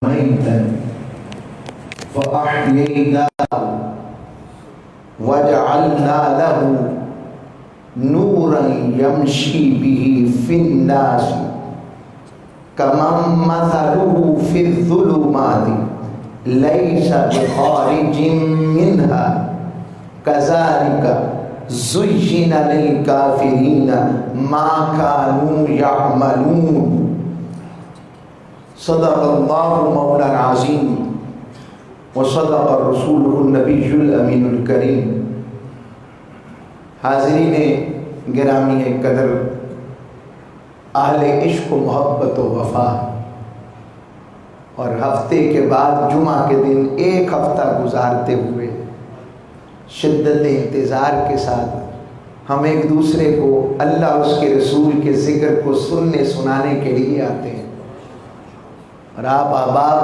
ميتا فأحييناه وجعلنا له نورا يمشي به في الناس كمن مثله في الظلمات ليس بخارج منها كذلك زين للكافرين ما كانوا يعملون صدق اللہ مولانا العظیم وصدق رسولہ النبی الامین الکریم۔ حاضرین گرامی قدر، اہل عشق و محبت و وفا، اور ہفتے کے بعد جمعہ کے دن ایک ہفتہ گزارتے ہوئے شدت انتظار کے ساتھ ہم ایک دوسرے کو اللہ اس کے رسول کے ذکر کو سننے سنانے کے لیے آتے ہیں، اور آپ احباب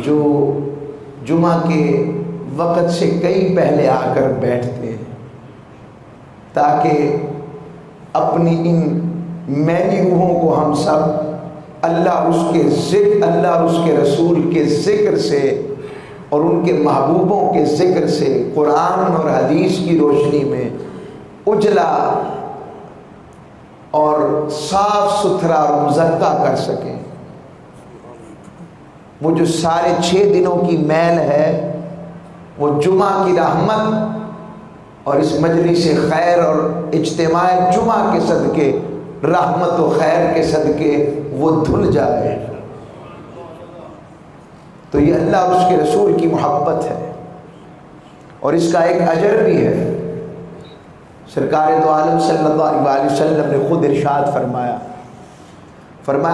جو جمعہ کے وقت سے کئی پہلے آ کر بیٹھتے ہیں تاکہ اپنی ان میلی روحوں کو ہم سب اللہ اس کے ذکر، اللہ اس کے رسول کے ذکر سے اور ان کے محبوبوں کے ذکر سے قرآن اور حدیث کی روشنی میں اجلا اور صاف ستھرا اور مزکہ کر سکیں۔ وہ جو سارے 6 دنوں کی میل ہے وہ جمعہ کی رحمت اور اس مجلس خیر اور اجتماع جمعہ کے صدقے، رحمت و خیر کے صدقے وہ دھل جائے۔ تو یہ اللہ اور اس کے رسول کی محبت ہے، اور اس کا ایک اجر بھی ہے۔ سرکار دو عالم صلی اللہ علیہ وسلم نے خود ارشاد فرمایا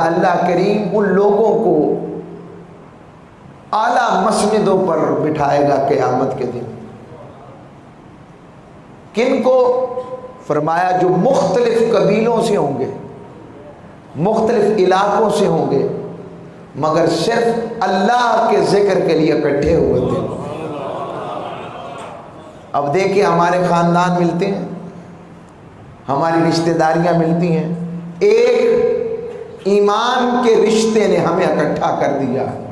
اللہ کریم ان لوگوں کو اعلیٰ مسندوں پر بٹھائے گا قیامت کے دن۔ کن کو؟ فرمایا جو مختلف قبیلوں سے ہوں گے، مختلف علاقوں سے ہوں گے، مگر صرف اللہ کے ذکر کے لیے اکٹھے ہوئے تھے۔ اب دیکھیں ہمارے خاندان ملتے ہیں، ہماری رشتہ داریاں ملتی ہیں، ایک ایمان کے رشتے نے ہمیں اکٹھا کر دیا ہے،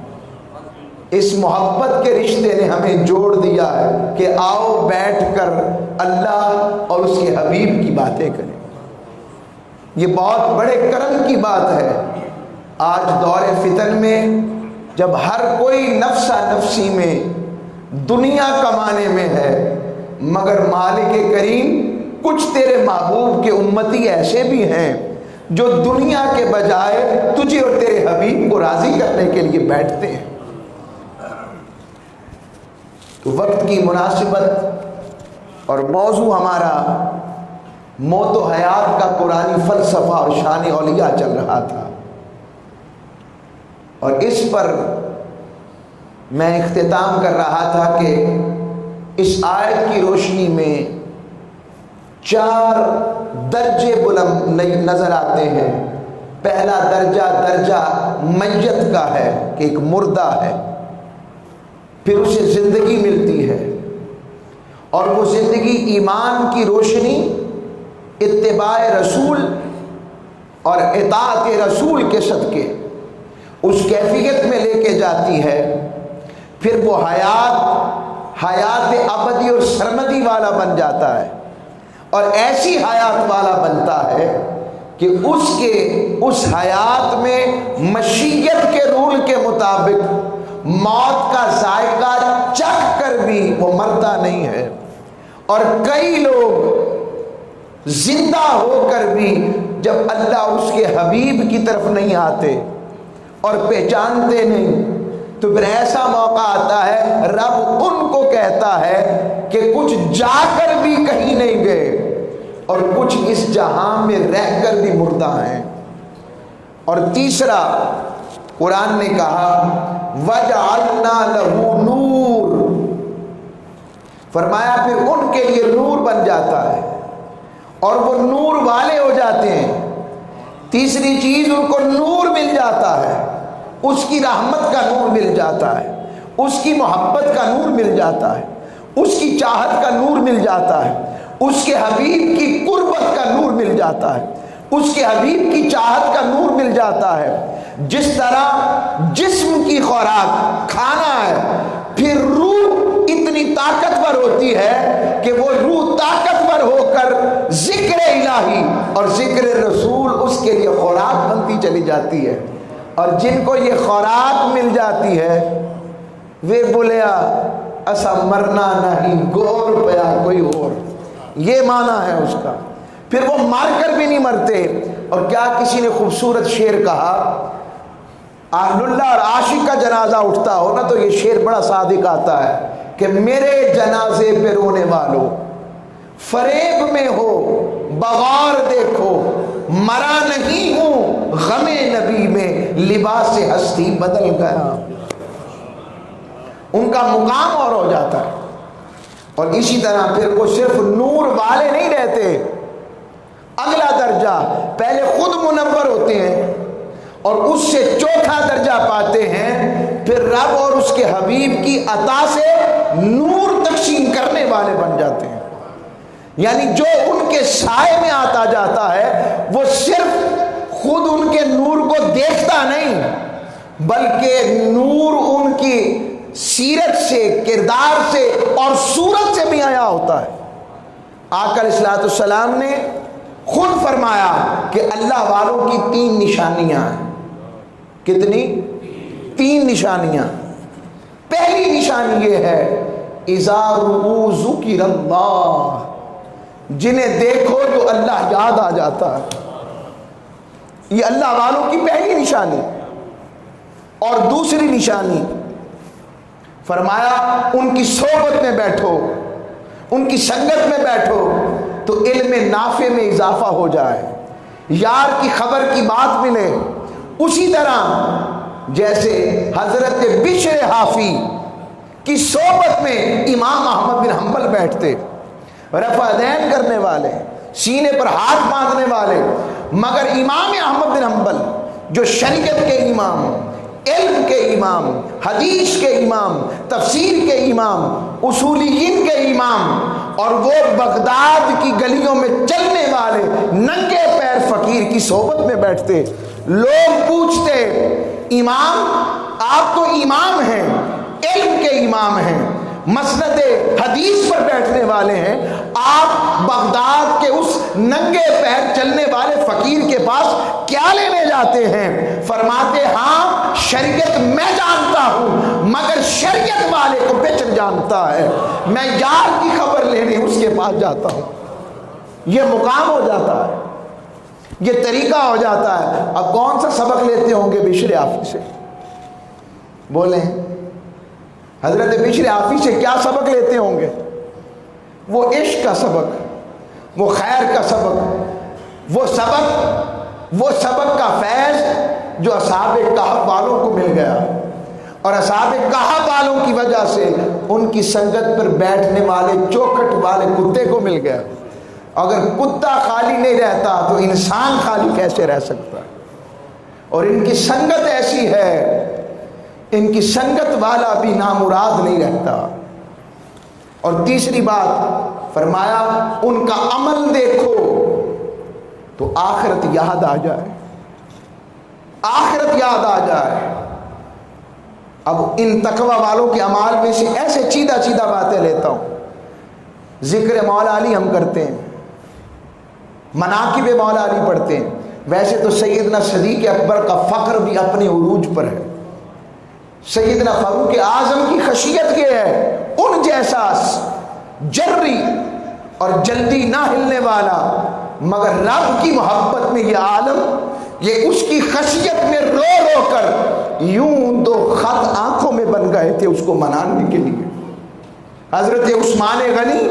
اس محبت کے رشتے نے ہمیں جوڑ دیا ہے کہ آؤ بیٹھ کر اللہ اور اس کے حبیب کی باتیں کریں۔ یہ بہت بڑے کرم کی بات ہے۔ آج دور فتن میں جب ہر کوئی نفسا نفسی میں دنیا کمانے میں ہے، مگر مالک کریم کچھ تیرے محبوب کے امتی ایسے بھی ہیں جو دنیا کے بجائے تجھے اور تیرے حبیب کو راضی کرنے کے لیے بیٹھتے ہیں۔ تو وقت کی مناسبت اور موضوع ہمارا موت و حیات کا قرآنی فلسفہ اور شان اولیاء چل رہا تھا، اور اس پر میں اختتام کر رہا تھا کہ اس آیت کی روشنی میں 4 درجے بلند نظر آتے ہیں۔ پہلا درجہ میت کا ہے کہ ایک مردہ ہے، پھر اسے زندگی ملتی ہے، اور وہ زندگی ایمان کی روشنی، اتباع رسول اور اطاعت رسول کے صدقے اس کیفیت میں لے کے جاتی ہے۔ پھر وہ حیات ابدی اور سرمدی والا بن جاتا ہے، اور ایسی حیات والا بنتا ہے کہ اس حیات میں مشیت کے رول کے مطابق موت کا ذائقہ چکھ کر بھی وہ مرتا نہیں ہے، اور کئی لوگ زندہ ہو کر بھی جب اللہ اس کے حبیب کی طرف نہیں آتے اور پہچانتے نہیں، تو پھر ایسا موقع آتا ہے رب ان کو کہتا ہے کہ کچھ جا کر بھی کہیں نہیں گئے اور کچھ اس جہاں میں رہ کر بھی مردہ ہیں۔ اور تیسرا قرآن نے کہا وَجَعَلْنَا لَهُ نور، فرمایا پھر ان کے لیے نور بن جاتا ہے، اور وہ نور والے ہو جاتے ہیں۔ تیسری چیز، ان کو نور مل جاتا ہے، اس کی رحمت کا نور مل جاتا ہے، اس کی محبت کا نور مل جاتا ہے، اس کی چاہت کا نور مل جاتا ہے، اس کے حبیب کی قربت کا نور مل جاتا ہے، اس کے حبیب کی چاہت کا نور مل جاتا ہے۔ جس طرح جسم کی خوراک کھانا ہے، پھر روح اتنی طاقتور ہوتی ہے کہ وہ روح طاقتور ہو کر ذکر الہی اور ذکر رسول اس کے لیے خوراک بنتی چلی جاتی ہے، اور جن کو یہ خوراک مل جاتی ہے وہ بولیا اسا مرنا نہیں گور پیا کوئی اور، یہ معنی ہے اس کا، پھر وہ مار کر بھی نہیں مرتے۔ اور کیا کسی نے خوبصورت شعر کہا، اہل اللہ اور عاشق کا جنازہ اٹھتا ہو نا تو یہ شعر بڑا صادق آتا ہے کہ میرے جنازے پہ رونے والوں فریب میں ہو بغار دیکھو، مرا نہیں ہوں غم نبی میں لباس ہستی بدل گیا۔ ان کا مقام اور ہو جاتا ہے۔ اور اسی طرح پھر وہ صرف نور والے نہیں رہتے، اگلا درجہ پہلے خود منور ہوتے ہیں اور اس سے چوتھا درجہ پاتے ہیں، پھر رب اور اس کے حبیب کی عطا سے نور تقسیم کرنے والے بن جاتے ہیں۔ یعنی جو ان کے سائے میں آتا جاتا ہے وہ صرف خود ان کے نور کو دیکھتا نہیں، بلکہ نور ان کی سیرت سے، کردار سے اور صورت سے بھی آیا ہوتا ہے۔ آقا علیہ الصلوۃ والسلام نے خود فرمایا کہ اللہ والوں کی 3 نشانیاں ہیں۔ کتنی؟ 3 نشانیاں۔ پہلی نشانی یہ ہے اذا رؤوا ذکر اللہ، جنہیں دیکھو تو اللہ یاد آ جاتا ہے، یہ اللہ والوں کی پہلی نشانی۔ اور دوسری نشانی فرمایا ان کی صحبت میں بیٹھو، ان کی سنگت میں بیٹھو تو علم نافع میں اضافہ ہو جائے، یار کی خبر کی بات ملے۔ اسی طرح جیسے حضرت بشر حافی کی صحبت میں امام احمد بن حنبل بیٹھتے، رفع دین کرنے والے، سینے پر ہاتھ باندھنے والے، مگر امام احمد بن حنبل جو شریعت کے امام، علم کے امام، حدیث کے امام، تفسیر کے امام، اصولیین کے امام، اور وہ بغداد کی گلیوں میں چلنے والے ننگے پیر فقیر کی صحبت میں بیٹھتے۔ لوگ پوچھتے امام آپ تو امام ہیں، علم کے امام ہیں، مسند حدیث پر بیٹھنے والے ہیں، آپ بغداد کے اس ننگے پیر چلنے والے فقیر کے پاس کیا لینے جاتے ہیں؟ فرماتے ہاں شریعت میں جانتا ہوں مگر شریعت والے کو بچر جانتا ہے، میں یار کی خبر لینے اس کے پاس جاتا ہوں۔ یہ مقام ہو جاتا ہے، یہ طریقہ ہو جاتا ہے۔ اب کون سا سبق لیتے ہوں گے بشر حافی سے؟ بولیں حضرت بشر حافی سے کیا سبق لیتے ہوں گے؟ وہ عشق کا سبق، وہ خیر کا سبق، وہ سبق کا فیض جو اصحاب کہف والوں کو مل گیا، اور اصحاب کہف والوں کی وجہ سے ان کی سنگت پر بیٹھنے والے چوکھٹ والے کتے کو مل گیا۔ اگر کتا خالی نہیں رہتا تو انسان خالی کیسے رہ سکتا؟ اور ان کی سنگت ایسی ہے، ان کی سنگت والا بھی نامراد نہیں رہتا۔ اور تیسری بات فرمایا ان کا عمل دیکھو تو آخرت یاد آ جائے، آخرت یاد آ جائے۔ اب ان تقوی والوں کے اعمال میں سے ایسے چیدہ چیدہ باتیں لیتا ہوں۔ ذکر مولا علی ہم کرتے ہیں، مناقب مولا علی پڑھتے ہیں، ویسے تو سیدنا صدیق اکبر کا فخر بھی اپنے عروج پر ہے۔ سیدنا فاروق اعظم کی خشیت یہ ہے، ان جیسا جری اور جلدی نہ ہلنے والا، مگر رب کی محبت میں یہ عالم، یہ اس کی خشیت میں رو رو کر یوں 2 خط آنکھوں میں بن گئے تھے اس کو منانے کے لیے۔ حضرت عثمان غنی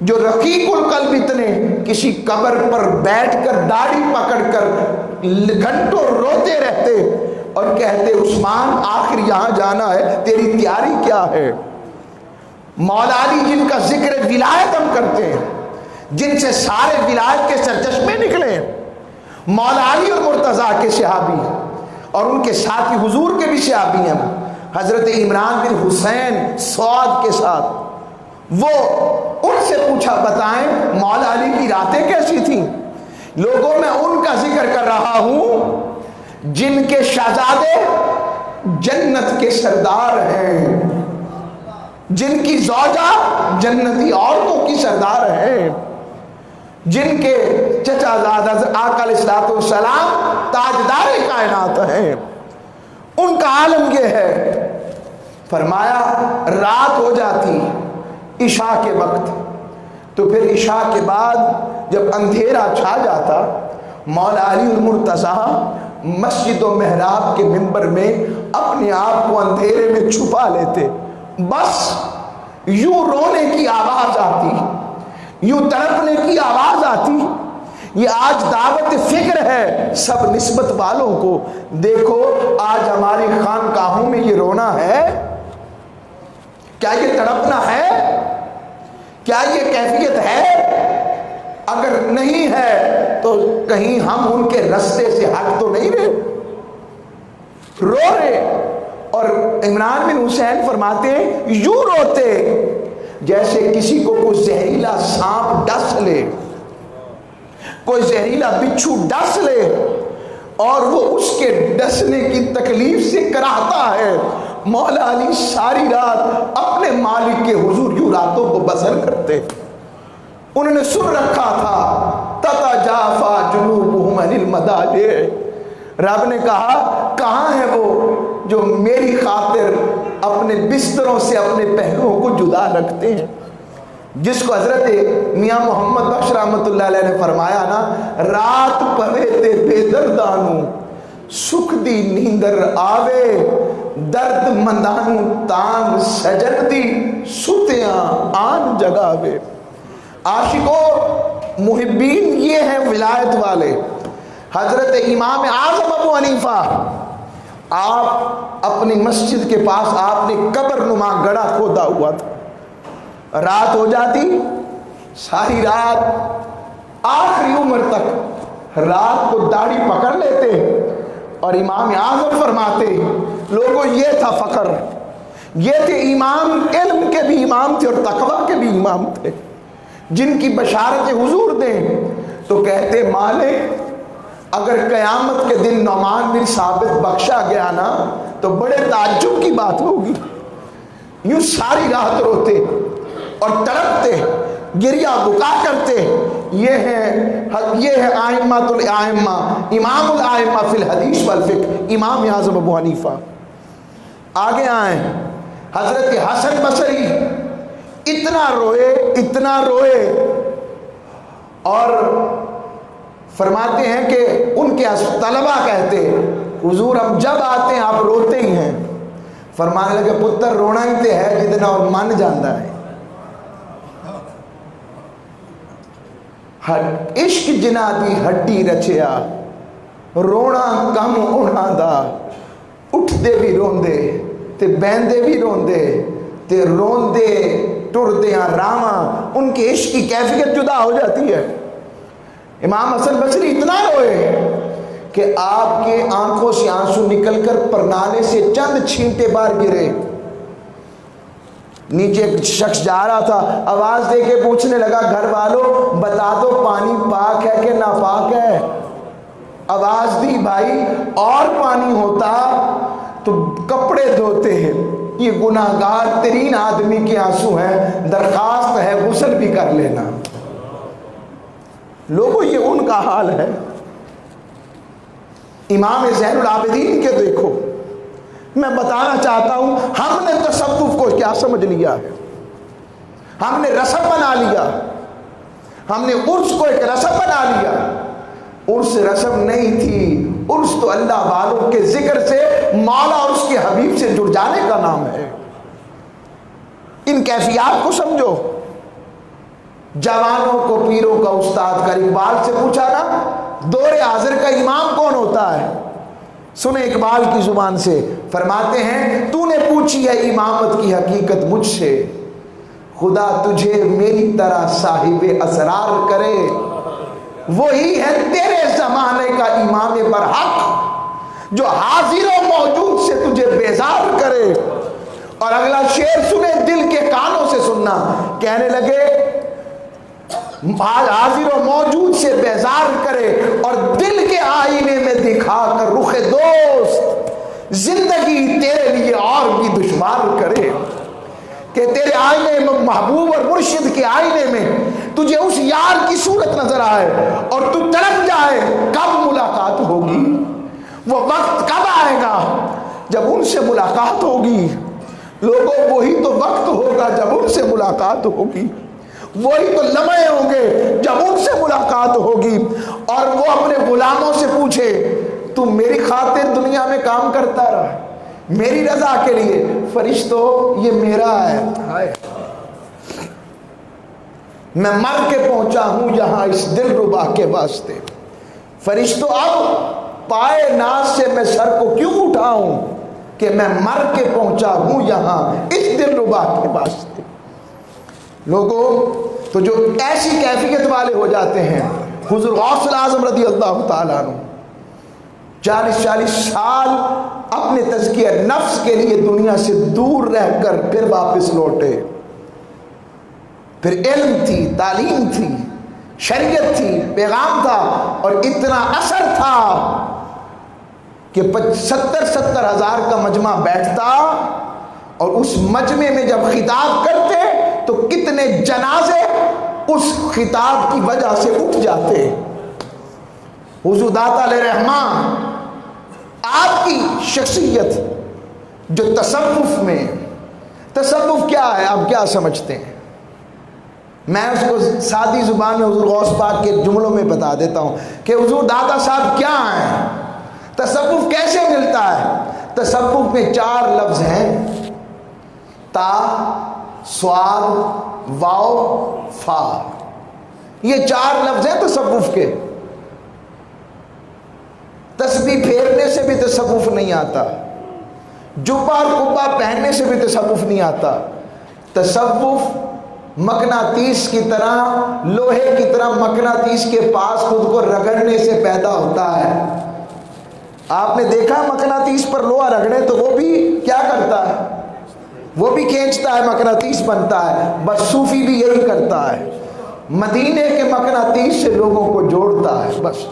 جو رقیق القلب اتنے، کسی قبر پر بیٹھ کر داڑھی پکڑ کر گھنٹوں روتے رہتے اور کہتے عثمان آخر یہاں جانا ہے، تیری تیاری کیا ہے؟ مولا علی جن کا ذکر ولایت ہم کرتے ہیں، جن سے سارے ولایت کے سرچشمے نکلے، مولا علی اور مرتضیٰ کے صحابی ہیں، اور ان کے ساتھ ہی حضور کے بھی صحابی ہیں۔ حضرت عمران بن حسین سعد کے ساتھ وہ ان سے پوچھا بتائیں مولا علی کی راتیں کیسی تھیں؟ لوگوں میں ان کا ذکر کر رہا ہوں جن کے شہزادے جنت کے سردار ہیں، جن کی زوجہ جنتی عورتوں کی سردار ہیں، جن کے چچا زاد حضرت آقا علیہ الصلوۃ والسلام تاجدار کائنات ہیں، ان کا عالم یہ ہے۔ فرمایا رات ہو جاتی عشاء کے وقت، تو پھر عشاء کے بعد جب اندھیرا چھا جاتا، مولا علی المرتضیٰ مسجد و محراب کے منبر میں اپنے آپ کو اندھیرے میں چھپا لیتے، بس یوں رونے کی آواز آتی، یوں تڑپنے کی آواز آتی۔ یہ آج دعوت فکر ہے سب نسبت والوں کو، دیکھو آج ہماری خانقاہوں میں یہ رونا ہے، کیا یہ تڑپنا ہے، کیا یہ کیفیت ہے؟ اگر نہیں ہے تو کہیں ہم ان کے رستے سے ہٹ تو نہیں رہے، رو رہے۔ اور عمران بن حسین فرماتے ہیں یوں روتے جیسے کسی کو کوئی زہریلا سانپ ڈس لے، کوئی زہریلا بچھو ڈس لے اور وہ اس کے ڈسنے کی تکلیف سے کراہتا ہے۔ مولا علی ساری رات اپنے مالک کے حضور یوں راتوں کو بسر کرتے۔ انہوں نے سن رکھا تھا تتجافا جنوبہم عن المضاجع، رب نے کہا کہاں ہے وہ جو میری خاطر اپنے بستروں سے اپنے پہلوؤں کو جدا رکھتے ہیں، جس کو حضرت میاں محمد بخش رحمۃ اللہ علیہ نے فرمایا نا، رات پوے تے بے دردانو سکھ دی نیندر آوے، درد مندانو تانگ سجن دی ستیاں آن جگاوے۔ عاشقوں محبین یہ ہیں ولایت والے۔ حضرت امام اعظم ابو حنیفہ، آپ اپنی مسجد کے پاس آپ نے قبر نما گڑھا کھودا ہوا تھا، رات ہو جاتی، ساری رات آخری عمر تک رات کو داڑھی پکڑ لیتے اور امام اعظم فرماتے لوگوں یہ تھا فخر، یہ تھے امام، علم کے بھی امام تھے اور تقوی کے بھی امام تھے، جن کی بشارت حضور دیں تو کہتے مالک اگر قیامت کے دن نعمان بن ثابت بخشا گیا نا تو بڑے تعجب کی بات ہوگی۔ یوں ساری رات روتے اور تڑپتے، گریہ بکا کرتے۔ یہ ہے ائمۃ الائمہ، امام الائمہ فی الحدیث والفقہ، امام اعظم ابو حنیفہ۔ آگے آئیں، حضرت حسن بصری اتنا روئے اور فرماتے ہیں کہ ان کے طلبہ کہتے حضور ہم جب آتے ہیں آپ روتے ہی ہیں۔ فرمانے لگے پتر رونا ہی تے ہے جتنا اور من جاندہ ہے، عشق جنا دی ہڈی رچیا، رونا کم ہونا دا، اٹھ دے بھی روندے تے بیندے بھی روندے تے روندے ٹردے ہیں راواں، ان کے عشق کی کیفیت جدا ہو جاتی ہے۔ امام حسن بصری اتنا روئے کہ آپ کے آنکھوں سے آنسو نکل کر پرنالے سے چند چھینٹے بار گرے۔ نیچے ایک شخص جا رہا تھا، آواز دے کے پوچھنے لگا گھر والوں بتا دو پانی پاک ہے کہ ناپاک ہے؟ آواز دی بھائی اور پانی ہوتا تو کپڑے دھوتے ہیں، یہ گناہگار ترین آدمی کے آنسو ہیں، درخواست ہے غسل بھی کر لینا۔ لوگوں یہ ان کا حال ہے۔ امام زین العابدین کے دیکھو، میں بتانا چاہتا ہوں ہم نے تصوف کو کیا سمجھ لیا ہے، ہم نے رسم بنا لیا، ہم نے عرس کو ایک رسم بنا لیا۔ عرس رسم نہیں تھی، عرس تو اللہ والوں کے ذکر سے مولا اور اس کے حبیب سے جڑ جانے کا نام ہے۔ ان کیفیات کو سمجھو۔ جوانوں کو پیروں کا استاد کا، اقبال سے پوچھا نا دور حاضر کا امام کون ہوتا ہے؟ سنیں اقبال کی زبان سے، فرماتے ہیں تو نے پوچھی ہے امامت کی حقیقت مجھ سے، خدا تجھے میری طرح صاحب اسرار کرے، وہی ہے تیرے زمانے کا امام برحق جو حاضر و موجود سے تجھے بیزار کرے۔ اور اگلا شعر سنے، دل کے کانوں سے سننا، کہنے لگے حاضر و موجود سے بیزار کرے اور دل کے آئینے میں دکھا کر رخ دوست زندگی تیرے لیے اور بھی دشوار کرے، کہ تیرے آئینے میں محبوب اور مرشد کے آئینے میں تجھے اس یار کی صورت نظر آئے اور تو تڑپ جائے کب ملاقات ہوگی، وہ وقت کب آئے گا جب ان سے ملاقات ہوگی۔ لوگوں وہی تو وقت ہوگا جب ان سے ملاقات ہوگی، وہی تو لمحے ہوں گے جب ان سے ملاقات ہوگی، اور وہ اپنے غلاموں سے پوچھے تم میری خاطر دنیا میں کام کرتا رہا، میری رضا کے لیے، فرشتوں یہ میرا ہے، میں مر کے پہنچا ہوں یہاں اس دل ربا کے واسطے، فرشتوں اب پائے ناز سے میں سر کو کیوں اٹھاؤں کہ میں مر کے پہنچا ہوں یہاں اس دل ربا کے واسطے۔ لوگوں تو جو ایسی کیفیت والے ہو جاتے ہیں، حضور غوث اعظم رضی اللہ تعالیٰ عنہ 40 سال اپنے تزکیہ نفس کے لیے دنیا سے دور رہ کر پھر واپس لوٹے، پھر علم تھی، تعلیم تھی، شریعت تھی، پیغام تھا، اور اتنا اثر تھا کہ 70 ہزار کا مجمع بیٹھتا اور اس مجمع میں جب خطاب کرتے تو کتنے جنازے اس خطاب کی وجہ سے اٹھ جاتے۔ حضور داتا علیہ رحمان آپ کی شخصیت جو تصوف میں، تصوف کیا ہے آپ کیا سمجھتے ہیں؟ میں اس کو سادی زبان میں حضور غوث پاک کے جملوں میں بتا دیتا ہوں کہ حضور داتا صاحب کیا ہیں، تصوف کیسے ملتا ہے۔ تصوف میں 4 لفظ ہیں، تا، سواد، واو، فا، یہ 4 لفظ ہیں تصوف کے۔ تسبیح پھیرنے سے بھی تصوف نہیں آتا، جبہ اور قبہ پہننے سے بھی تصوف نہیں آتا۔ تصوف مقناطیس کی طرح، لوہے کی طرح مقناطیس کے پاس خود کو رگڑنے سے پیدا ہوتا ہے۔ آپ نے دیکھا مقناطیس پر لوہا رگڑے تو وہ بھی کیا کرتا ہے، وہ بھی کھینچتا ہے، مقناطیس بنتا ہے۔ بس صوفی بھی یہی کرتا ہے، مدینے کے مقناطیس سے لوگوں کو جوڑتا ہے۔ بس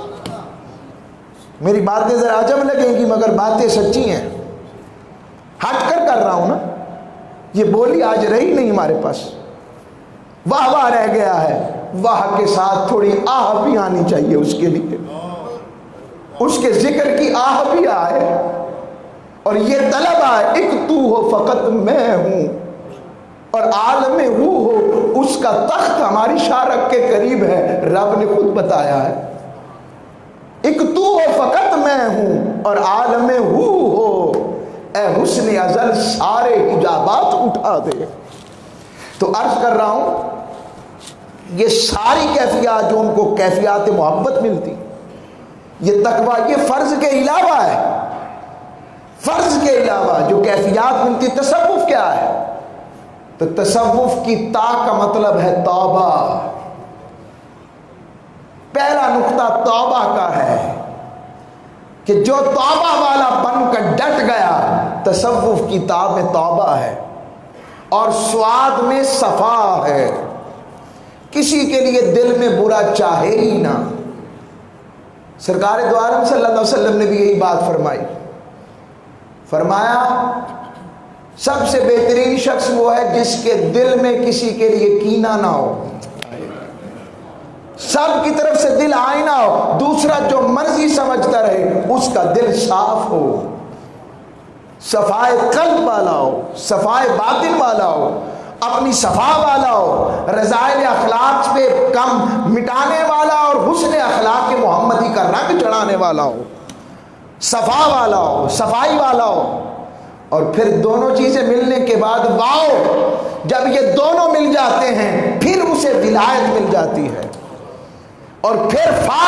میری باتیں ذرا عجب لگیں گی مگر باتیں سچی ہیں، ہٹ کر کر رہا ہوں نا، یہ بولی آج رہی نہیں ہمارے پاس، واہ واہ رہ گیا ہے، واہ کے ساتھ تھوڑی آہ بھی آنی چاہیے اس کے لیے، اس کے ذکر کی آہ بھی آئے اور یہ طلب آئے، ایک تو ہو فقط میں ہوں اور عالم ہو، اس کا تخت ہماری شارک کے قریب ہے، رب نے خود بتایا ہے، ایک تو ہو فقط میں ہوں اور عالم ہو، اے حسن ازل سارے حجابات اٹھا دے۔ تو عرض کر رہا ہوں یہ ساری کیفیات جو ان کو کیفیات محبت ملتی، یہ تقویٰ، یہ فرض کے علاوہ ہے، فرض کے علاوہ جو کیفیات ملتی۔ تصوف کیا ہے؟ تو تصوف کی تا کا مطلب ہے توبہ، پہلا نقطہ توبہ کا ہے کہ جو توبہ والا بن کر ڈٹ گیا، تصوف کی تا میں توبہ ہے، اور سواد میں صفا ہے، کسی کے لیے دل میں برا چاہے ہی نہ۔ سرکار دو عالم صلی اللہ علیہ وسلم نے بھی یہی بات فرمائی، فرمایا سب سے بہترین شخص وہ ہے جس کے دل میں کسی کے لیے کینہ نہ ہو، سب کی طرف سے دل آئینہ ہو، دوسرا جو مرضی سمجھتا رہے، اس کا دل صاف ہو، صفائے قلب والا ہو، صفائے باطن والا ہو، اپنی صفا والا ہو، رذائل اخلاق پہ کم مٹانے والا اور حسن اخلاق محمدی کا رنگ چڑھانے والا ہو، صفا والا ہو، صفائی والا ہو۔ اور پھر دونوں چیزیں ملنے کے بعد واؤ، جب یہ دونوں مل جاتے ہیں پھر اسے ولایت مل جاتی ہے، اور پھر فا،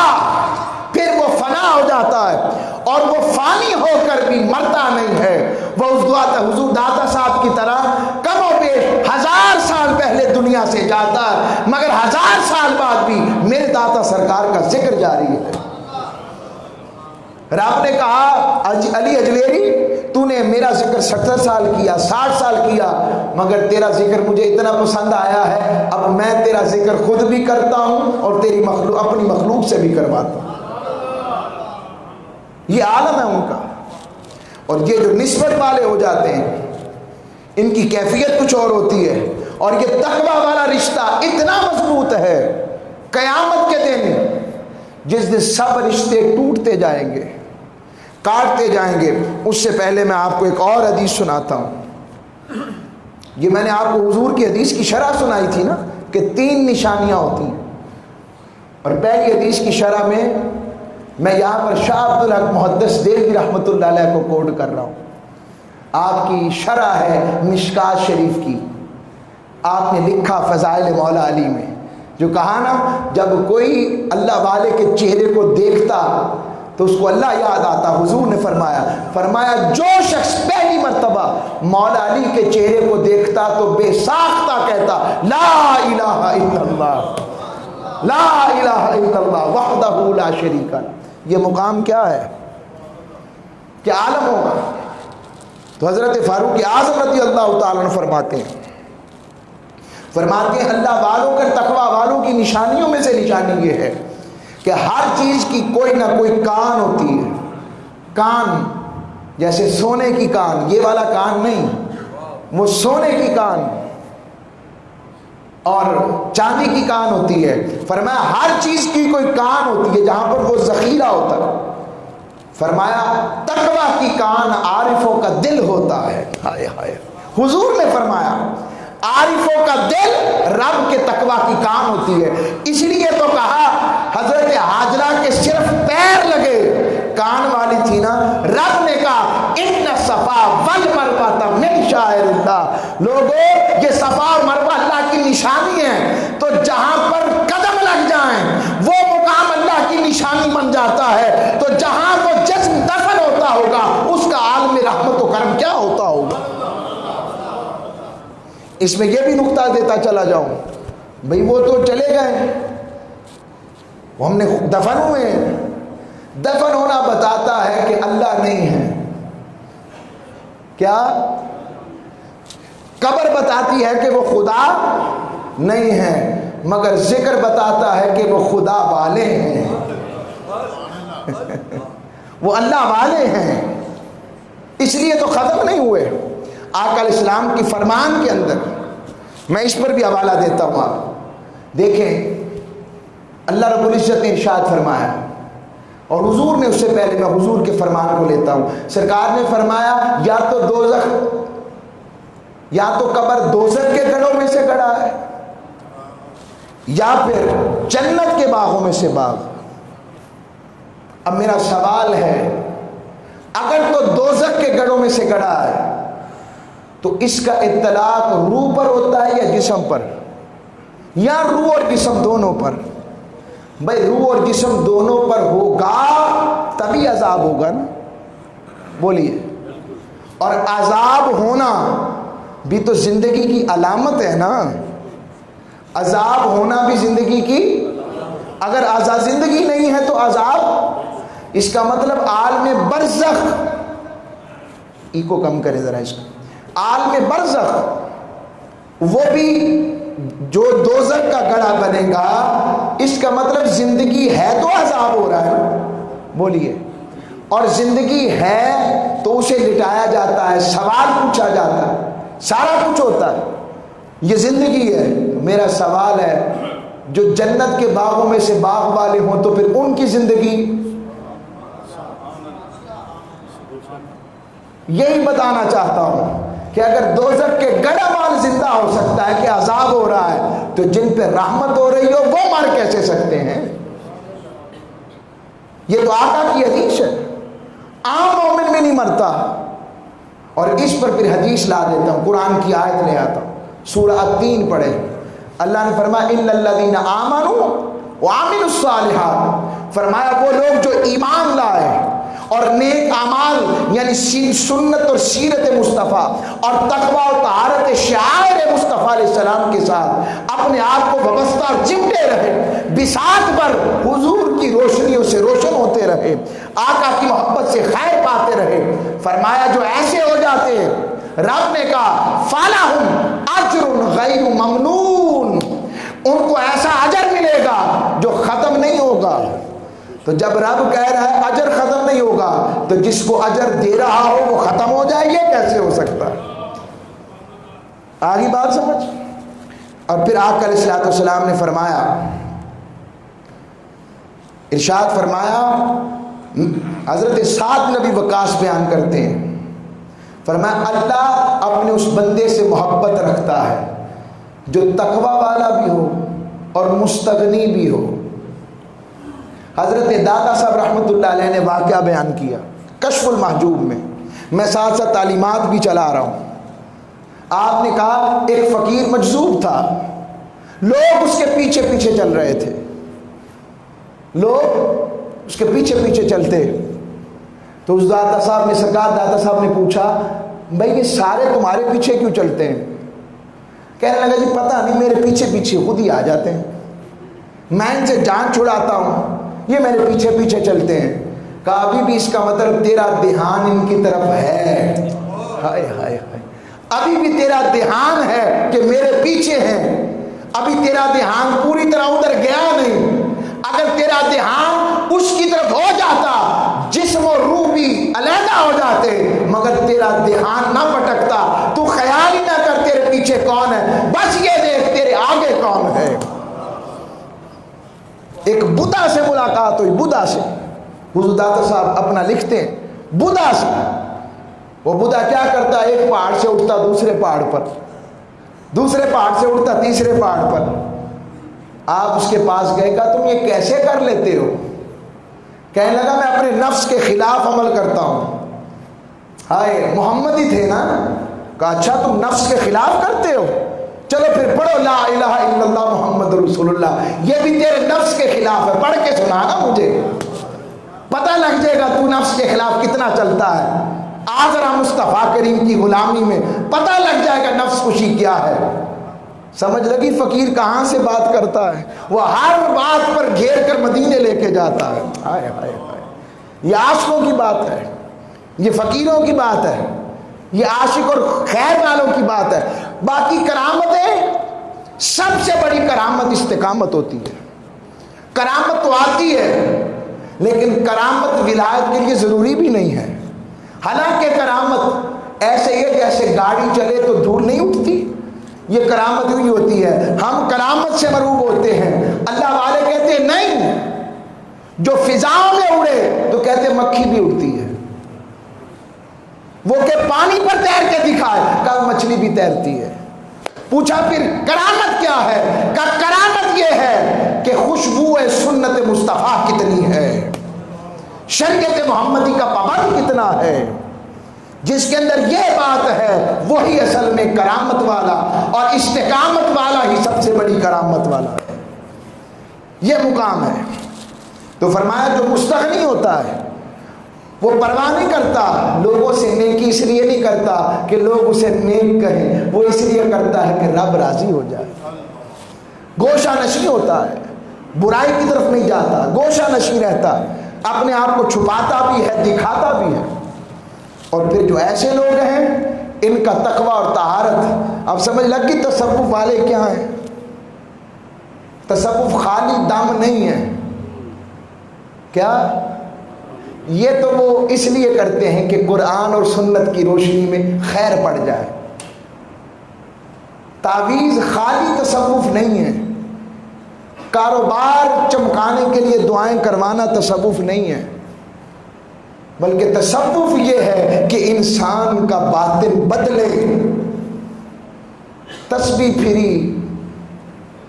پھر وہ فنا ہو جاتا ہے، اور وہ فانی ہو کر بھی مرتا نہیں ہے، وہ اس حضور داتا صاحب کی طرح کم و بیش 1000 سال پہلے دنیا سے جاتا ہے، مگر 1000 سال بعد بھی میرے داتا سرکار کا ذکر جاری ہے۔ رب نے کہا علی اجویری تو نے میرا ذکر 70 سال کیا، 60 سال کیا، مگر تیرا ذکر مجھے اتنا پسند آیا ہے، اب میں تیرا ذکر خود بھی کرتا ہوں اور تیری مخلوق اپنی مخلوق سے بھی کرواتا ہوں۔ یہ عالم ہے ان کا۔ اور یہ جو نسبت والے ہو جاتے ہیں ان کی کیفیت کچھ اور ہوتی ہے، اور یہ تقویٰ والا رشتہ اتنا مضبوط ہے، قیامت کے دن جس دن سب رشتے ٹوٹتے جائیں گے، کاٹتے جائیں گے، اس سے پہلے میں آپ کو ایک اور حدیث سناتا ہوں۔ یہ میں نے آپ کو حضور کی حدیث کی شرح سنائی تھی نا کہ 3 نشانیاں ہوتی ہیں، اور پہلی حدیث کی شرح میں یہاں پر شاہ عبدالحق محدث دہلوی رحمۃ اللہ علیہ کو کوٹ کر رہا ہوں۔ آپ کی شرح ہے مشکات شریف کی، آپ نے لکھا فضائل مولا علی میں، جو کہا نا جب کوئی اللہ والے کے چہرے کو دیکھتا تو اس کو اللہ یاد آتا۔ حضور نے فرمایا جو شخص پہلی مرتبہ مولا علی کے چہرے کو دیکھتا تو بے ساختہ کہتا لا الہ الا اللہ، لا الہ الا اللہ وحدہ لا شریک لہ۔ یہ مقام کیا ہے، کیا عالم ہوگا؟ تو حضرت فاروق اعظم رضی اللہ تعالیٰ عنہ فرماتے ہیں اللہ والوں کا، تقویٰ والوں کی نشانیوں میں سے نشانی یہ ہے کہ ہر چیز کی کوئی نہ کوئی کان ہوتی ہے۔ کان جیسے سونے کی کان، یہ والا کان نہیں، وہ سونے کی کان اور چاندی کی کان ہوتی ہے۔ فرمایا ہر چیز کی کوئی کان ہوتی ہے جہاں پر وہ ذخیرہ ہوتا ہے۔ فرمایا تقویٰ کی کان عارفوں کا دل ہوتا ہے۔ ہائے ہائے، حضور نے فرمایا عارفوں کا دل رب کے تقویٰ کی کان ہوتی ہے۔ اس لیے تو کہا حضرت حاجرہ کے صرف پیر لگے کان والی تھی نا، رب نے کہا ان صفا والمروہ من شعائر اللہ، لوگوں یہ صفا اور مروہ اللہ کی نشانی ہے، تو جہاں پر قدم لگ جائیں وہ مقام اللہ کی نشانی بن جاتا ہے، تو جہاں وہ جسم دفن ہوتا ہوگا اس کا عالم رحمت و کرم کیا ہوتا ہوگا۔ اس میں یہ بھی نقطہ دیتا چلا جاؤں، بھئی وہ تو چلے گئے، ہم نے دفن ہوئے، دفن ہونا بتاتا ہے کہ اللہ نہیں ہے۔ کیا قبر بتاتی ہے کہ وہ خدا نہیں ہے، مگر ذکر بتاتا ہے کہ وہ خدا والے ہیں، وہ اللہ والے ہیں، اس لیے تو ختم نہیں ہوئے۔ آقا علیہ السلام کی فرمان کے اندر میں اس پر بھی حوالہ دیتا ہوں، آپ دیکھیں اللہ رب العزت نے ارشاد فرمایا، اور حضور نے اس سے پہلے میں حضور کے فرمان کو لیتا ہوں، سرکار نے فرمایا یا تو دوزخ یا تو قبر دوزخ کے گڑھوں میں سے گڑھا ہے یا پھر جنت کے باغوں میں سے باغ۔ اب میرا سوال ہے اگر تو دوزخ کے گڑھوں میں سے گڑھا ہے تو اس کا اطلاق روح پر ہوتا ہے یا جسم پر، یا روح اور جسم دونوں پر؟ بھائی روح اور جسم دونوں پر ہوگا تبھی عذاب ہوگا نا، بولیے۔ اور عذاب ہونا بھی تو زندگی کی علامت ہے نا، عذاب ہونا بھی زندگی کی، اگر زندگی نہیں ہے تو عذاب، اس کا مطلب عالم برزخ، ایکو کم کرے ذرا اس کا، عالم برزخ وہ بھی جو دوزخ کا گڑھا بنے گا، اس کا مطلب زندگی ہے تو عذاب ہو رہا ہے، بولیے۔ اور زندگی ہے تو اسے لٹایا جاتا ہے، سوال پوچھا جاتا ہے، سارا کچھ ہوتا ہے، یہ زندگی ہے۔ میرا سوال ہے جو جنت کے باغوں میں سے باغ والے ہوں تو پھر ان کی زندگی، یہی بتانا چاہتا ہوں کہ اگر دوزخ کے گڑھا مال زندہ ہو سکتا ہے کہ عذاب ہو رہا ہے، تو جن پہ رحمت ہو رہی ہو وہ مر کیسے سکتے ہیں؟ یہ تو آقا کی حدیث ہے، عام مومن میں نہیں مرتا۔ اور اس پر پھر حدیث لا دیتا ہوں، قرآن کی آیت لے آتا ہوں، سورہ 3 پڑھے، اللہ نے فرمایا ان الذین آمنوا وعملوا الصالحات، فرمایا وہ لوگ جو ایمان لائے اور نیک اعمال یعنی سنت اور سیرت مصطفیٰ اور تقوی اور طہارت شعائر مصطفیٰ علیہ السلام کے ساتھ اپنے آپ کو وابستہ اور چمٹے رہے، بساط پر حضور کی روشنیوں سے روشن ہوتے رہے، آقا کی محبت سے خیر پاتے رہے۔ فرمایا جو ایسے ہو جاتے ہیں، رب نے کہا فَلَهُمْ أَجْرٌ غَيْرُ مَمْنُونَ، ان کو ایسا اجر ملے گا جو ختم نہیں ہوگا۔ تو جب رب کہہ رہا ہے اجر ختم نہیں ہوگا، تو جس کو اجر دے رہا ہو وہ ختم ہو جائے، یہ کیسے ہو سکتا ہے؟ آگے بات سمجھ۔ اور پھر آقا علیہ الصلوۃ والسلام نے فرمایا، ارشاد فرمایا، حضرت سعد نبی وقاص بیان کرتے ہیں، فرمایا اللہ اپنے اس بندے سے محبت رکھتا ہے جو تقوی والا بھی ہو اور مستغنی بھی ہو۔ حضرت دادا صاحب رحمۃ اللہ علیہ نے واقعہ بیان کیا کشف المحجوب میں ساتھ ساتھ تعلیمات بھی چلا رہا ہوں۔ آپ نے کہا ایک فقیر مجذوب تھا، لوگ اس کے پیچھے پیچھے چل رہے تھے، لوگ اس کے پیچھے پیچھے چلتے، تو اس دادا صاحب نے سرکار دادا صاحب نے پوچھا بھائی یہ سارے تمہارے پیچھے کیوں چلتے ہیں؟ کہنے لگا جی پتہ نہیں، میرے پیچھے پیچھے خود ہی آ جاتے ہیں، میں ان سے جان چھڑاتا ہوں، یہ میرے پیچھے پیچھے چلتے ہیں۔ کہا ابھی بھی اس کا مطلب تیرا دھیان ان کی طرف ہے، ہائے ہائے ہائے، ابھی بھی تیرا دھیان ہے کہ میرے پیچھے ہیں، ابھی تیرا دھیان پوری طرح ادھر گیا نہیں۔ اگر تیرا دھیان اس کی طرف ہو جاتا، جسم اور روح بھی علیحدہ ہو جاتے، مگر تیرا دھیان نہ بھٹکتا، تو خیال ہی نہ کر تیرے پیچھے کون ہے، بس یہ دیکھ تیرے آگے کون ہے۔ ایک بدھا سے ملاقات ہوئی، بدھا سے، حضور داتا صاحب اپنا لکھتے ہیں، بدھا سے۔ وہ بدھا کیا کرتا، ایک پہاڑ سے اٹھتا دوسرے پہاڑ پر، دوسرے پہاڑ سے اٹھتا تیسرے پہاڑ پر۔ آپ اس کے پاس گئے، کہا تم یہ کیسے کر لیتے ہو؟ کہنے لگا میں اپنے نفس کے خلاف عمل کرتا ہوں۔ ہائے محمد ہی تھے نا؟ کہا اچھا تم نفس کے خلاف کرتے ہو، چلو پھر پڑھو لا الہ الا اللہ محمد رسول اللہ، یہ بھی تیرے نفس کے خلاف ہے، پڑھ کے سنا نا مجھے، پتہ لگ جائے گا تو نفس کے خلاف کتنا چلتا ہے۔ آ ذرا مصطفیٰ کریم کی غلامی میں، پتہ لگ جائے گا نفس کشی کیا ہے۔ سمجھ لگی فقیر کہاں سے بات کرتا ہے؟ وہ ہر بات پر گھیر کر مدینے لے کے جاتا ہے۔ ہائے ہائے ہائے، یہ عاشقوں کی بات ہے، یہ فقیروں کی بات ہے، یہ عاشق اور خیر والوں کی بات ہے۔ باقی کرامتیں، سب سے بڑی کرامت استقامت ہوتی ہے۔ کرامت تو آتی ہے، لیکن کرامت ولایت کے لیے ضروری بھی نہیں ہے۔ حالانکہ کرامت ایسے ہی ہے جیسے گاڑی چلے تو دھول نہیں اٹھتی، یہ کرامت ہوئی ہوتی ہے۔ ہم کرامت سے مروب ہوتے ہیں، اللہ والے کہتے ہیں نہیں، جو فضاؤں میں اڑے تو کہتے مکھی بھی اڑتی ہے، وہ کہ پانی پر تیر کے دکھائے، کہا مچھلی بھی تیرتی ہے۔ پوچھا پھر کرامت کیا ہے؟ کہا کرامت یہ ہے کہ خوشبو سنت مصطفیٰ کتنی ہے، شریعت محمدی کا پابند کتنا ہے۔ جس کے اندر یہ بات ہے وہی اصل میں کرامت والا اور استقامت والا ہی سب سے بڑی کرامت والا ہے، یہ مقام ہے۔ تو فرمایا جو مستغنی ہوتا ہے وہ پرواہ نہیں کرتا لوگوں سے، نیکی اس لیے نہیں کرتا کہ لوگ اسے نیک کہیں، وہ اس لیے کرتا ہے کہ رب راضی ہو جائے۔ گوشہ نشی ہوتا ہے، برائی کی طرف نہیں جاتا، گوشہ نشی رہتا ہے، اپنے آپ کو چھپاتا بھی ہے، دکھاتا بھی ہے۔ اور پھر جو ایسے لوگ ہیں ان کا تقوی اور طہارت، اب سمجھ لگ گئی تصوف والے کیا ہیں۔ تصوف خالی دم نہیں ہے، کیا یہ تو وہ اس لیے کرتے ہیں کہ قرآن اور سنت کی روشنی میں خیر پڑ جائے۔ تعویذ خالی تصوف نہیں ہے، کاروبار چمکانے کے لیے دعائیں کروانا تصوف نہیں ہے، بلکہ تصوف یہ ہے کہ انسان کا باطن بدلے۔ تسبیح پھری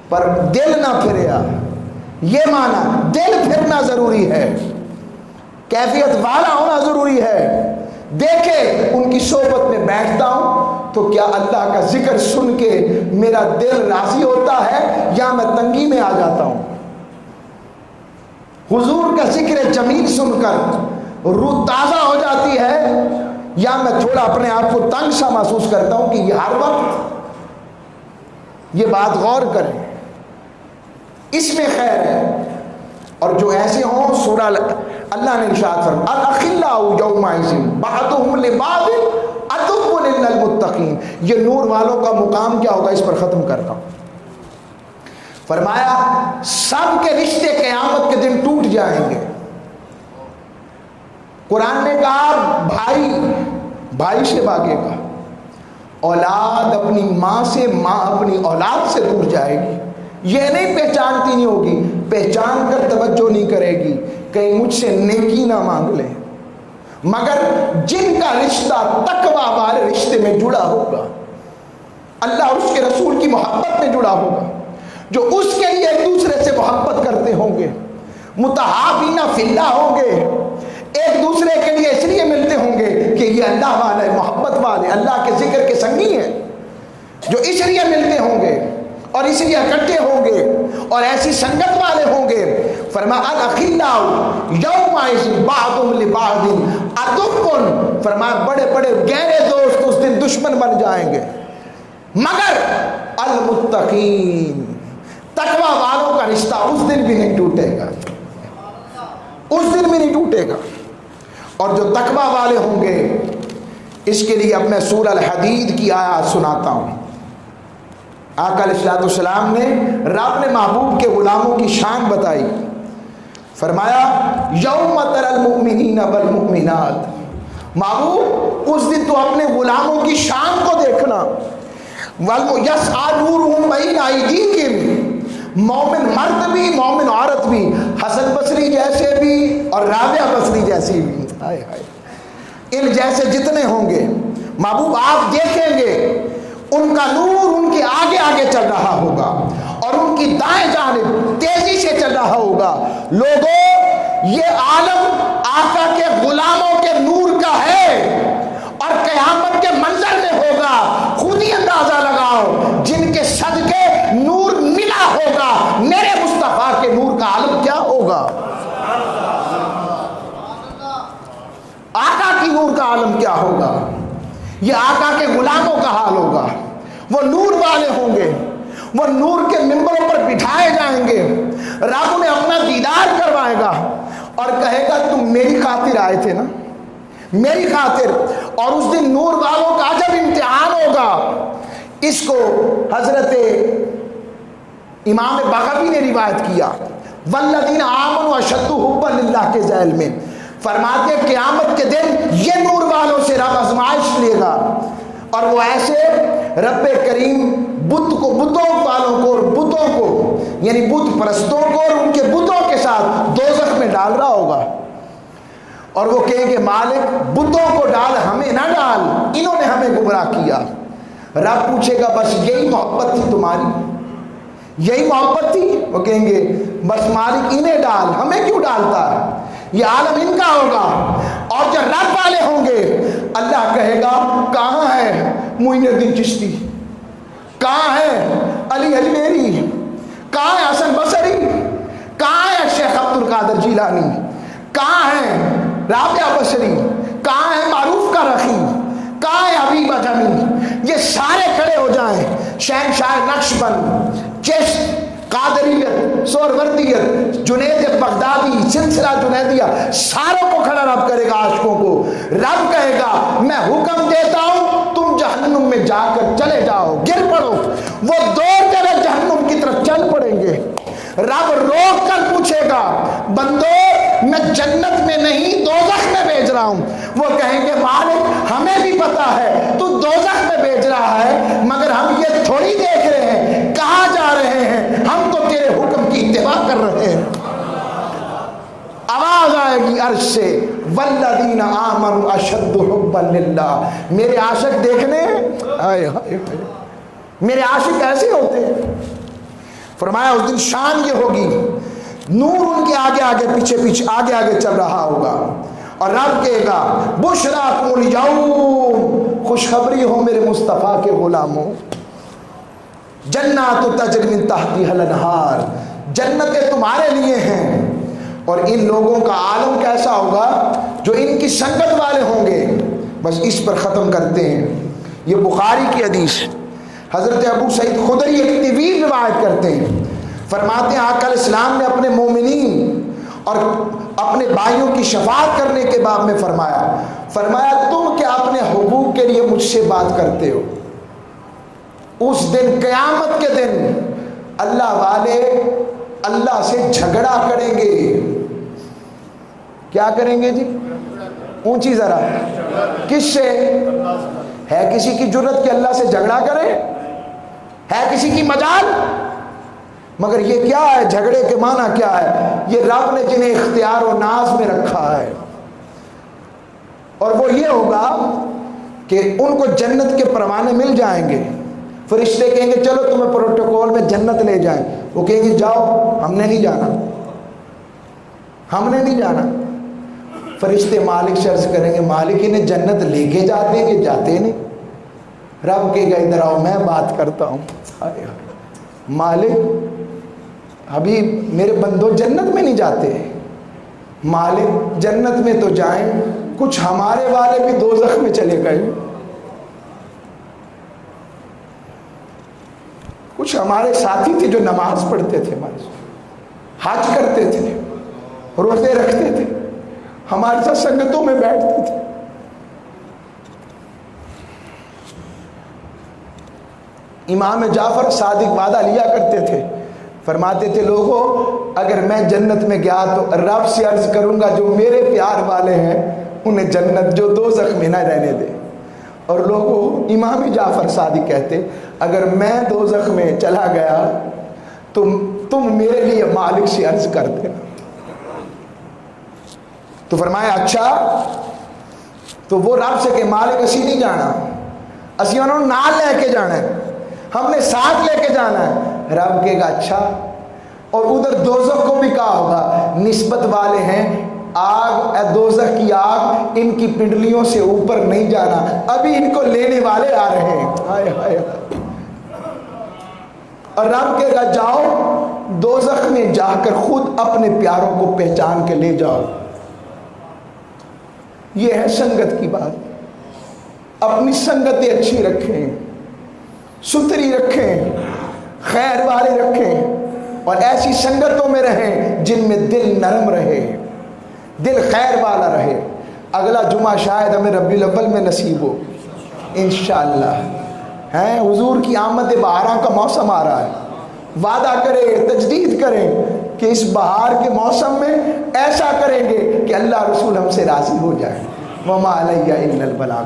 پر دل نہ پھریا، یہ معنی دل پھرنا ضروری ہے، کیفیت والا ہونا ضروری ہے۔ دیکھے ان کی صحبت میں بیٹھتا ہوں تو کیا اللہ کا ذکر سن کے میرا دل راضی ہوتا ہے یا میں تنگی میں آ جاتا ہوں؟ حضور کا ذکر جمیل سن کر روح تازہ ہو جاتی ہے، یا میں تھوڑا اپنے آپ کو تنگ سا محسوس کرتا ہوں کہ یہ ہر وقت؟ یہ بات غور کریں، اس میں خیر ہے۔ اور جو ایسے ہوں، سورہ اللہ نے ارشاد فرمایا الاخلاء یومئذ بعضهم لبعض عدو الا المتقین۔ یہ نور والوں کا مقام کیا ہوگا، اس پر ختم کر رہا ہوں۔ فرمایا سب کے رشتے قیامت کے دن ٹوٹ جائیں گے۔ قرآن نے کہا بھائی بھائی سے بھاگے گا، اولاد اپنی ماں سے، ماں اپنی اولاد سے دور جائے گی۔ یہ نہیں پہچانتی نہیں ہوگی، پہچان کر توجہ نہیں کرے گی، کہیں مجھ سے نیکی نہ مانگ لے، مگر جن کا رشتہ تقوی والے رشتے میں جڑا ہوگا، اللہ اور اس کے رسول کی محبت میں جڑا ہوگا، جو اس کے لیے ایک دوسرے سے محبت کرتے ہوں گے، متحابین فی اللہ ہوں گے، ایک دوسرے کے لیے اس لیے ملتے ہوں گے کہ یہ اللہ والے، محبت والے، اللہ کے ذکر کے سنگی ہیں، جو اس لیے ملتے ہوں گے اور اس لیے اکٹھے ہوں گے اور ایسی سنگت والے ہوں گے۔ فرمایا الاخلاء یومئذ بعضهم لبعض عدو، فرمایا بڑے بڑے گہرے دوست اس دن دشمن بن جائیں گے، مگر المتقین، تقوی والوں کا رشتہ اس دن بھی نہیں ٹوٹے گا، اس دن بھی نہیں ٹوٹے گا۔ اور جو تقوی والے ہوں گے، اس کے لیے اب میں سورہ الحدید کی آیات سناتا ہوں۔ آقا علیہ السلام نے رب نے محبوب کے غلاموں کی شان بتائی، فرمایا یوم تری المؤمنین والمؤمنات، محبوب اس دن تو اپنے غلاموں کی شان کو دیکھنا، یسعی نورہم بین ایدیہم، مومن مرد بھی مومن عورت بھی، حسن بصری جیسے بھی اور رابعہ بصری جیسی بھی، ہائے ہائے، ان جیسے جتنے ہوں گے محبوب آپ دیکھیں گے، ان کا نور ان کے آگے آگے چل رہا ہوگا اور ان کی دائیں جانب تیزی سے چل رہا ہوگا۔ لوگوں، یہ عالم آقا کے غلاموں کے نور کا ہے اور قیامت کے منظر میں ہوگا۔ خود ہی اندازہ لگاؤ، جن کے صدقے نور ملا ہوگا، میرے مصطفیٰ کے نور کا عالم کیا ہوگا، آقا کی نور کا عالم کیا ہوگا، یہ آقا کے غلاموں کا حال ہوگا۔ وہ نور والے ہوں گے، وہ نور کے ممبروں پر بٹھائے جائیں گے، رب انہیں اپنا دیدار کروائے گا اور کہے گا تم میری خاطر آئے تھے نا، میری خاطر۔ اور اس دن نور والوں کا جب امتحان ہوگا، اس کو حضرت امام بغوی نے روایت کیا، والذین آمنوا اشد حبا للہ کے ذیل میں، فرماتے قیامت کے دن یہ نور والوں سے رب آزمائش لے گا، اور وہ ایسے رب کریم بتوں والوں کو اور بتوں کو، یعنی بت پرستوں کو اور ان کے بتوں کے ساتھ دوزخ میں ڈال رہا ہوگا، اور وہ کہیں گے مالک بتوں کو ڈال، ہمیں نہ ڈال، انہوں نے ہمیں گمراہ کیا۔ رب پوچھے گا بس یہی محبت تھی تمہاری، یہی محبت تھی؟ وہ کہیں گے بس مالک انہیں ڈال، ہمیں کیوں ڈالتا ہے، یہ عالم ان کا ہوگا۔ اور جو رب والے ہوں گے، اللہ کہے گا کہاں ہے معین الدین چشتی، کہاں ہے علی اجمیری، کہاں ہے حسن بصری، کہاں ہے شیخ عبد القادر جیلانی، کہاں ہے رابعہ بصری، کہاں ہے معروف کا رخی، کہاں ہے حبیبہ جمی؟ یہ سارے کھڑے ہو جائیں، شہنشاہ نقشبند، چشت، قادریت، سہروردیت، جنید بغدادی، سلسلہ جنیدیہ، ساروں کو کھڑا رب کرے گا، عاشقوں کو رب کہے گا میں حکم دیتا ہوں تم جہنم میں جا کر چلے جاؤ، گر پڑو۔ وہ دوڑ کر جہنم کی طرف چل پڑیں گے، رب روک کر پوچھے گا بندو میں جنت میں نہیں دوزخ میں بھیج رہا ہوں۔ وہ کہیں گے مالک ہمیں بھی پتا ہے تو دوزخ میں بھیج رہا ہے، مگر ہم یہ تھوڑی دیکھ رہے ہیں کہاں جا رہے ہیں، ہم تو تیرے حکم کی اتباع کر رہے ہیں۔ آواز آئے گی عرش سے والذین آمنوا اشد حبا للہ، میرے عاشق دیکھنے، ہائے ہائے ہائے، میرے عاشق ایسے ہوتے ہیں۔ فرمایا اس دن شان یہ ہوگی، نور ان کے آگے آگے پیچھے پیچھے آگے آگے چل رہا ہوگا، اور رب کہے گا بشراکم الیوم، خوشخبری ہو میرے مصطفیٰ کے غلاموں، جنات تجری من تحتہا الانہار، جنتیں تمہارے لیے ہیں۔ اور ان لوگوں کا عالم کیسا ہوگا؟ جو ان کی سنگت والے ہوں گے. بس اس پر ختم کرتے ہیں. یہ بخاری کی حدیث. حضرت ابو سعید خدری ایک طویل روایت کرتے ہیں, فرماتے ہیں آقا علیہ السلام نے اپنے مومنین اور اپنے بھائیوں کی شفاعت کرنے کے باب میں فرمایا تم کیا اپنے حقوق کے لیے مجھ سے بات کرتے ہو؟ اس دن قیامت کے دن اللہ والے اللہ سے جھگڑا کریں گے. کیا کریں گے جی؟ اونچی ذرا. کس سے؟ ہے کسی کی جرت کہ اللہ سے جھگڑا کرے؟ ہے کسی کی مجال؟ مگر یہ کیا ہے؟ جھگڑے کے معنی کیا ہے؟ یہ رب نے جنہیں اختیار و ناز میں رکھا ہے. اور وہ یہ ہوگا کہ ان کو جنت کے پروانے مل جائیں گے. فرشتے کہیں گے چلو تمہیں پروٹوکول میں جنت لے جائیں. وہ کہیں گے جاؤ, ہم نے نہیں جانا, ہم نے نہیں جانا. فرشتے مالک سے عرض کریں گے مالک انہیں جنت لے کے جاتے ہیں کہ جاتے نہیں؟ رب کہے گا ادھر آؤ میں بات کرتا ہوں. مالک ابھی میرے بندوں جنت میں نہیں جاتے. مالک جنت میں تو جائیں, کچھ ہمارے والے بھی دوزخ میں چلے گئے. کچھ ہمارے ساتھی تھے جو نماز پڑھتے تھے, ہمارے حج کرتے تھے, روزے رکھتے تھے, ہمارے ساتھ سنگتوں میں بیٹھتے تھے. امام جعفر صادق وعدہ لیا کرتے تھے, فرماتے تھے لوگوں اگر میں جنت میں گیا تو رب سے عرض کروں گا جو میرے پیار والے ہیں انہیں جنت جو دوزخ میں نہ رہنے دے. اور لوگوں امام جعفر صادق کہتے اگر میں دوزخ میں چلا گیا تو تم میرے لیے مالک سے عرض کر دینا. تو فرمایا اچھا. تو وہ رب سے کہ مالک اسی نہیں جانا, اسی انہوں نے نال لے کے جانا ہے, ہم نے ساتھ لے کے جانا ہے. رب کہے گا اچھا. اور ادھر دوزخ کو بھی کہا ہوگا نسبت والے ہیں, آگ دوزخ کی آگ ان کی پنڈلیوں سے اوپر نہیں جانا, ابھی ان کو لینے والے آ رہے ہیں. ہائے ہائے. اور رب کہے گا جاؤ دوزخ میں جا کر خود اپنے پیاروں کو پہچان کے لے جاؤ. یہ ہے سنگت کی بات. اپنی سنگتیں اچھی رکھیں, ستھری رکھیں, خیر والے رکھیں, اور ایسی سنگتوں میں رہیں جن میں دل نرم رہے, دل خیر والا رہے. اگلا جمعہ شاید ہمیں ربیع الاول میں نصیب ہو انشاءاللہ. ہیں حضور کی آمد بہاراں کا موسم آ رہا ہے. وعدہ کریں, تجدید کریں کہ اس بہار کے موسم میں ایسا کریں گے کہ اللہ رسول ہم سے راضی ہو جائے. وما علیہ الا البلاغ.